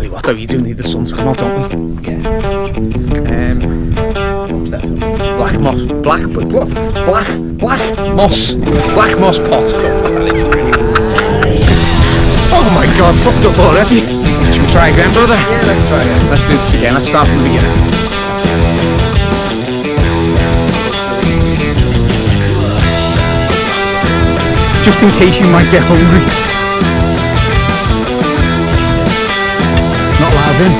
you what though, you do need the sun to come out, don't we? Yeah. Most definitely. Black moss pot. Oh my god, fucked up already. Should we try again, brother? Yeah, let's try it. Let's do this again, let's start from the beginning. Just in case you might get hungry. Not loud in.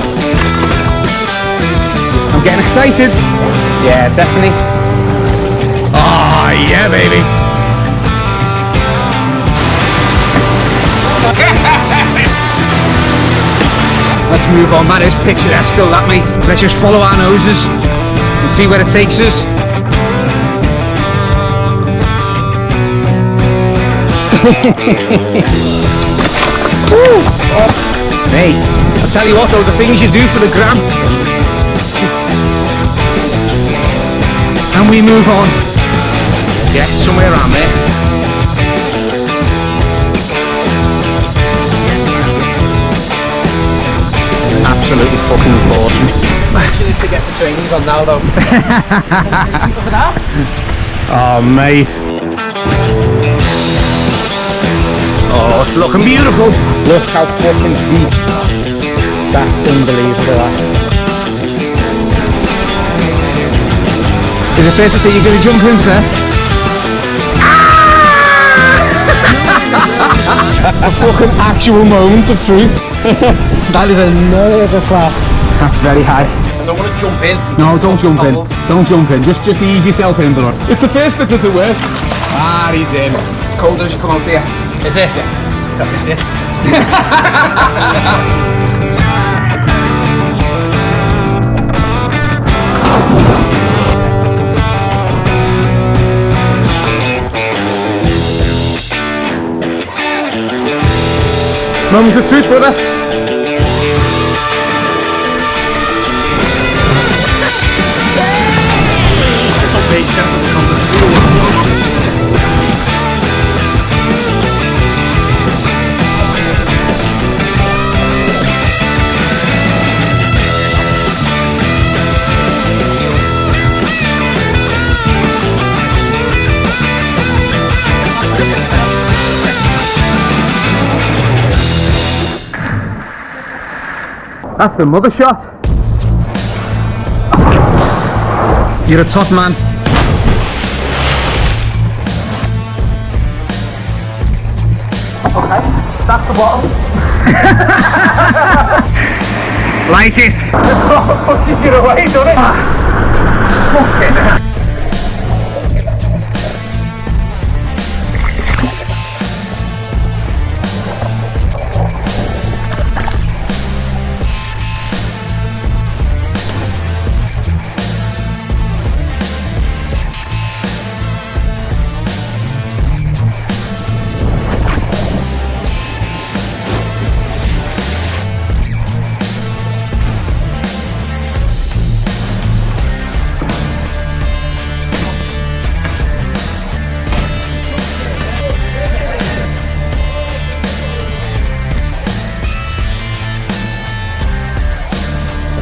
I'm getting excited. Yeah, definitely. Oh, yeah, baby. Let's move on. That is picturesque, though, that, mate. Let's just follow our noses and see where it takes us. Hey, I'll tell you what though, the things you do for the gram. And we move on. Yeah, somewhere around there. Absolutely fucking awesome. Actually, to get the trainees on now though. For that? Oh mate. Oh, it's looking beautiful. Look how fucking deep. That's unbelievable, that. Is it fair to say you're going to jump in, sir? A fucking actual moments of truth. That is another clap. That's very high. I don't want to jump in. No, don't jump in. Don't jump in. Just ease yourself in, brother. If the first bit is the worst. Ah, he's in. Colder as you come on to you. Is it? Yeah. It's got this there. Moments of truth, brother. That's the mother shot. You're a tough man. Okay, that's the bottom. Like it. Pushing it away, doesn't it? Fucking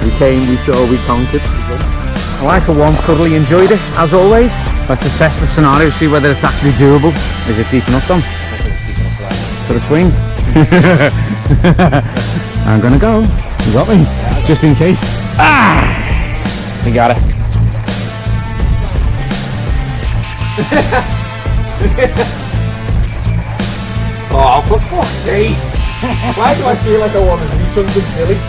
We came, we saw, we conquered. I for one thoroughly enjoyed it, as always. Let's assess the scenario, see whether it's actually doable. Is it deep enough, Tom? For the swing? I'm gonna go. You got me? Just in case. Ah! You got it. oh, for fuck's sake! Why do I feel like I want to do something silly?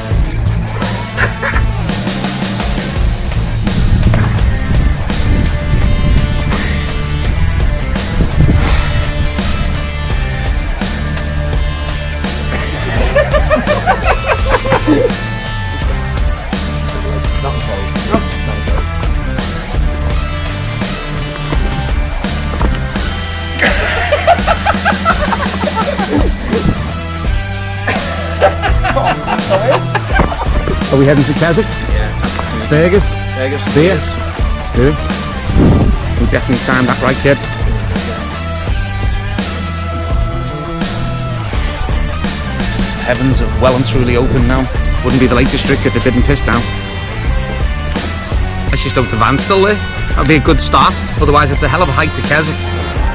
Are we heading to Keswick? Yeah. Vegas? Vegas. Let's do it. We definitely timed that right, kid. Heavens have well and truly opened now. Wouldn't be the Lake District if it didn't piss down. Let's just hope the van's still there. That'd be a good start. Otherwise, it's a hell of a hike to Keswick.